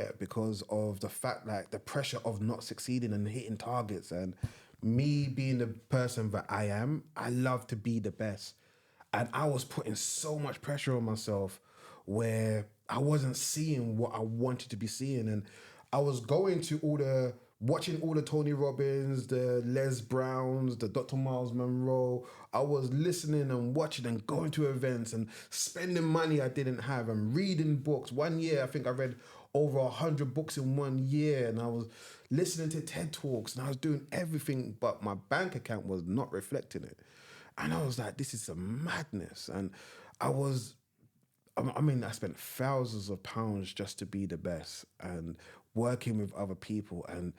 regret because of the fact, like, the pressure of not succeeding and hitting targets. And me being the person that I am, I love to be the best. And I was putting so much pressure on myself where I wasn't seeing what I wanted to be seeing. And I was going to watching all the Tony Robbins, the Les Browns, the Dr. Miles Monroe. I was listening and watching and going to events and spending money I didn't have and reading books. 1 year, I think I read over 100 books in 1 year, and I was listening to TED Talks, and I was doing everything, but my bank account was not reflecting it. And I was like, this is some madness. And I was, I mean, I spent thousands of pounds just to be the best and working with other people. And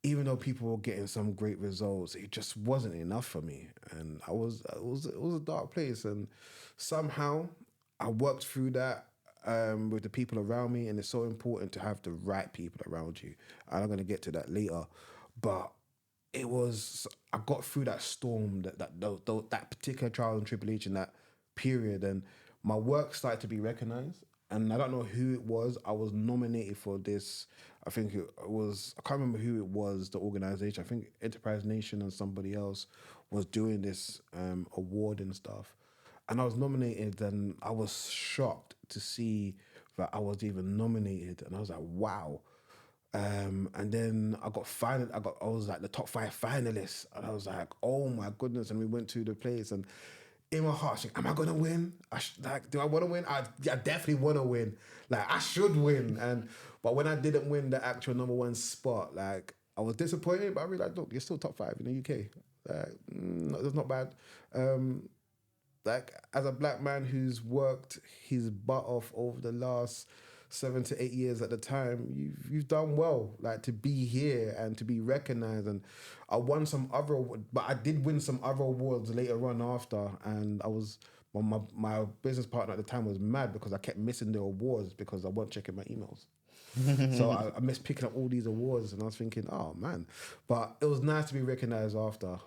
even though people were getting some great results, it just wasn't enough for me. And it was a dark place. And somehow I worked through that with the people around me. And it's so important to have the right people around you. And I'm going to get to that later. But I got through that storm, that particular trial and tribulation, that period, and my work started to be recognized. And I don't know who it was. I was nominated for this. I think it was, I can't remember who it was, the organization. I think Enterprise Nation and somebody else was doing this award and stuff. And I was nominated, and I was shocked to see that I was even nominated. And I was like, wow. And then I was like the top 5 finalists, and I was like, oh my goodness. And we went to the place, and in my heart, I was like, am I gonna win? Do I want to win? I definitely want to win. Like, I should win. But when I didn't win the actual number 1 spot, like, I was disappointed. But I realized, look, you're still top 5 in the UK. That's not bad. Like, as a black man who's worked his butt off over the last 7 to 8 years at the time, you've done well, like, to be here and to be recognized. And I won some other, but I did win some other awards later on after. And my business partner at the time was mad because I kept missing the awards because I wasn't checking my emails. So I missed picking up all these awards, and I was thinking, oh man. But it was nice to be recognized after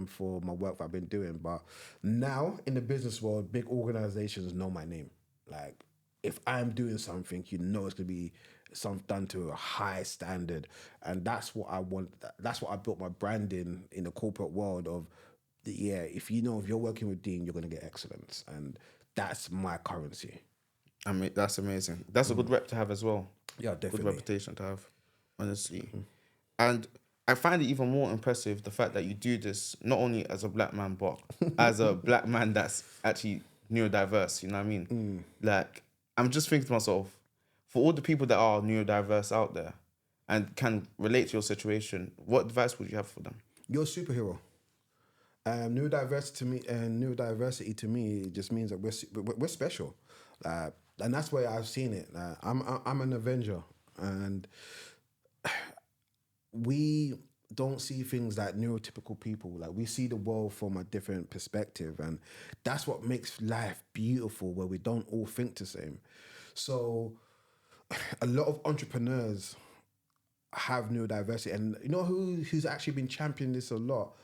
for my work that I've been doing. But now in the business world, big organizations know my name. Like, if I'm doing something, you know it's going to be something done to a high standard. And that's what I want. That's what I built my brand in the corporate world of, if you're working with Dean, you're going to get excellence. And that's my currency. I mean, that's amazing. That's a good rep to have as well. Yeah, definitely. Good reputation to have, honestly. Mm-hmm. And I find it even more impressive the fact that you do this not only as a black man, but as a black man that's actually neurodiverse, you know what I mean? Like, I'm just thinking to myself, for all the people that are neurodiverse out there and can relate to your situation, what advice would you have for them? You're a superhero. Neurodiversity to me just means that we're special, and that's where I've seen it. I'm an Avenger, and we don't see things like neurotypical people. Like, we see the world from a different perspective, and that's what makes life beautiful, where we don't all think the same. So a lot of entrepreneurs have neurodiversity, and you know who's actually been championing this a lot?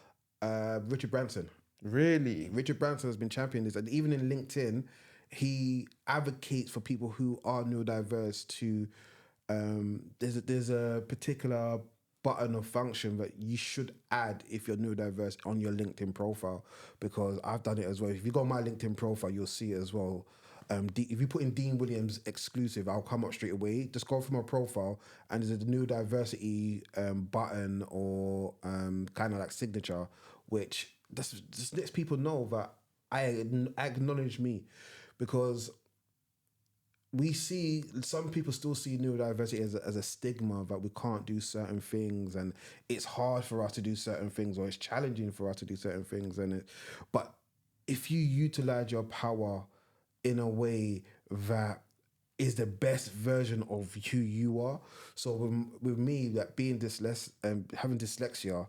Richard Branson. Really? Richard Branson has been championing this, and even in LinkedIn, he advocates for people who are neurodiverse to. There's a particular button or function that you should add if you're neurodiverse on your LinkedIn profile, because I've done it as well. If you go on my LinkedIn profile, you'll see it as well. If you put in Dean Williams exclusive, I'll come up straight away. Just go from my profile, and there's a neurodiversity button or kind of like signature, which just lets people know that I acknowledge me, because we see some people still see neurodiversity as a stigma, that we can't do certain things, and it's hard for us to do certain things, or it's challenging for us to do certain things. But if you utilize your power in a way that is the best version of who you are. So with me, that being having dyslexia,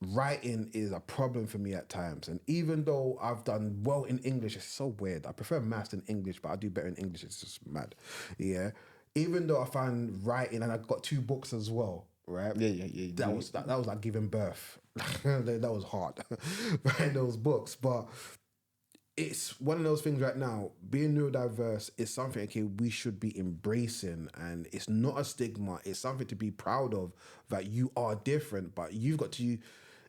writing is a problem for me at times. And even though I've done well in English, it's so weird. I prefer maths than English, but I do better in English. It's just mad. Yeah. Even though I find writing, and I've got 2 books as well, right? Yeah. That was like giving birth. That was hard, writing those books. But it's one of those things right now. Being neurodiverse is something, okay, we should be embracing, and it's not a stigma. It's something to be proud of, that you are different, but you've got to.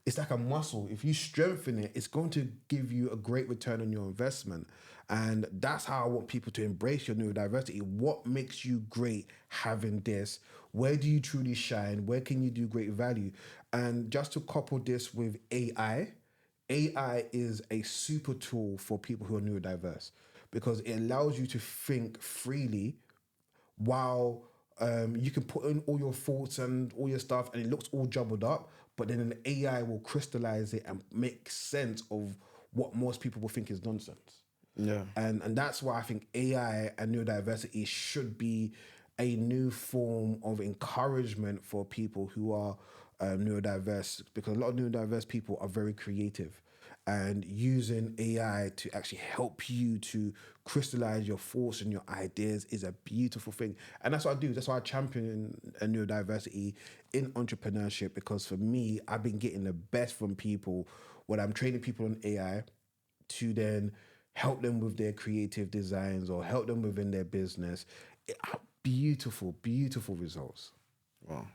It's like a muscle. If you strengthen it, it's going to give you a great return on your investment, and that's how I want people to embrace your neurodiversity. What makes you great having this? Where do you truly shine? Where can you do great value? And just to couple this with AI. AI is a super tool for people who are neurodiverse because it allows you to think freely while you can put in all your thoughts and all your stuff and it looks all jumbled up, but then an AI will crystallize it and make sense of what most people will think is nonsense. Yeah. And that's why I think AI and neurodiversity should be a new form of encouragement for people who are neurodiverse, because a lot of neurodiverse people are very creative, and using AI to actually help you to crystallize your thoughts and your ideas is a beautiful thing. And that's what I do. That's why I champion neurodiversity in entrepreneurship, because for me, I've been getting the best from people when I'm training people on AI to then help them with their creative designs or help them within their business. Beautiful, beautiful results. Wow.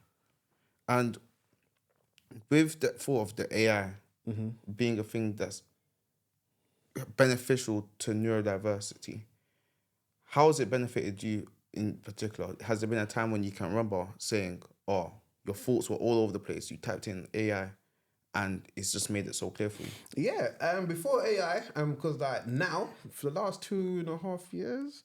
And with the thought of the AI being a thing that's beneficial to neurodiversity, how has it benefited you in particular? Has there been a time when you can remember saying, oh, your thoughts were all over the place, you typed in AI and it's just made it so clear for you? Yeah, before AI, because like now, for the last 2.5 years,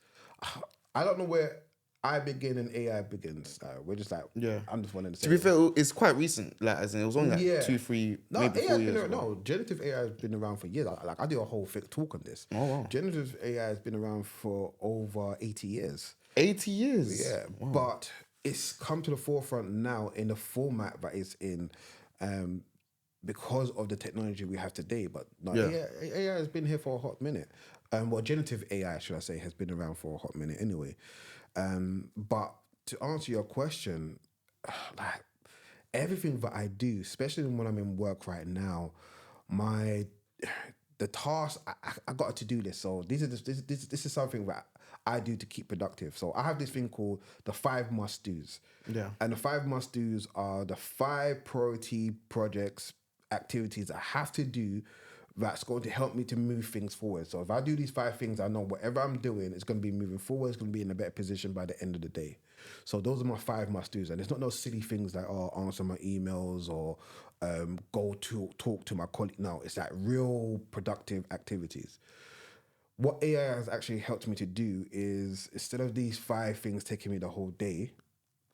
I don't know where I begin and AI begins. We're just like, Yeah. I'm just one of the To be fair, it's quite recent. Like, as in, it was only like Yeah. 2, 3, No, maybe AI 4 has years been ago. no, generative AI has been around for years. Like I do a whole thick talk on this. Oh, wow. Generative AI has been around for over 80 years. 80 years? Yeah, Wow. but it's come to the forefront now in the format that it's in, because of the technology we have today. But no, Yeah. AI has been here for a hot minute. Well, generative AI, should I say, has been around for a hot minute anyway. But to answer your question, like everything that I do, especially when I'm in work right now, the task I got a to-do list. So this is something that I do to keep productive. So I have this thing called the 5 must-dos. Yeah. And the 5 must-dos are the 5 priority projects, activities I have to do that's going to help me to move things forward. So if I do these 5 things, I know whatever I'm doing is going to be moving forward. It's going to be in a better position by the end of the day. So those are my 5 must-dos. And it's not those silly things like, answer my emails or go to talk to my colleague. No, it's like real productive activities. What AI has actually helped me to do is, instead of these 5 things taking me the whole day,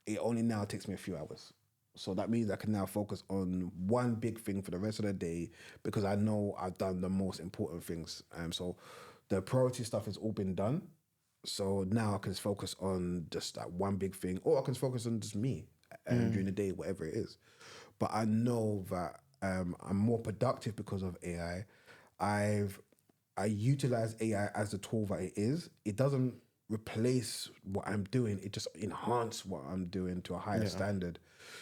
it only now takes me a few hours. So that means I can now focus on one big thing for the rest of the day, because I know I've done the most important things. So the priority stuff has all been done. So now I can just focus on just that one big thing, or I can focus on just me during the day, whatever it is. But I know that I'm more productive because of AI. I utilize AI as the tool that it is. It doesn't replace what I'm doing. It just enhances what I'm doing to a higher standard.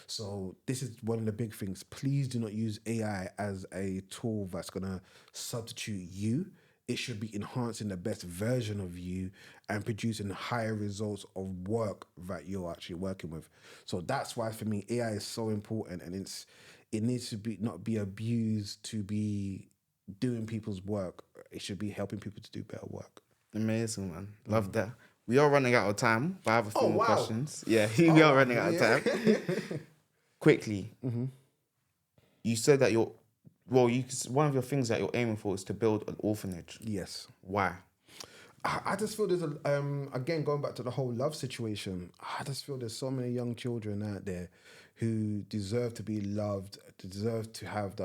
So this is one of the big things. Please do not use AI as a tool that's going to substitute you. It should be enhancing the best version of you and producing higher results of work that you're actually working with. So that's why for me, AI is so important, and it needs to be not be abused to be doing people's work. It should be helping people to do better work. Amazing, man. Love that. We are running out of time, but I have a few more wow. questions. Yeah, we are running out of time. Quickly, you said that one of your things that you're aiming for is to build an orphanage. Yes. Why? I just feel there's again, going back to the whole love situation, I just feel there's so many young children out there who deserve to be loved, deserve to have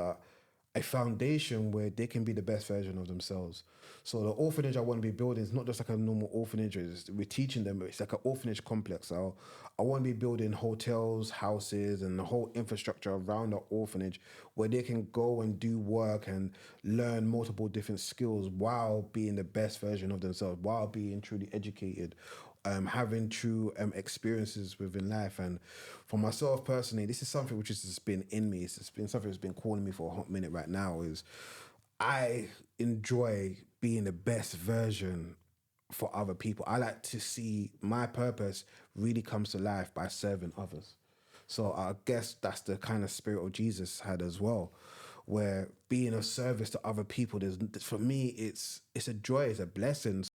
a foundation where they can be the best version of themselves. So the orphanage I want to be building is not just like a normal orphanage. We're teaching them, it's like an orphanage complex. So I want to be building hotels, houses, and the whole infrastructure around the orphanage where they can go and do work and learn multiple different skills while being the best version of themselves, while being truly educated, having true experiences within life. And for myself personally, this is something which has just been in me. It's been something that's been calling me for a hot minute right now. Is I enjoy being the best version for other people. I like to see my purpose really comes to life by serving others. So I guess that's the kind of spirit of Jesus had as well, where being of service to other people, for me, it's a joy, it's a blessing.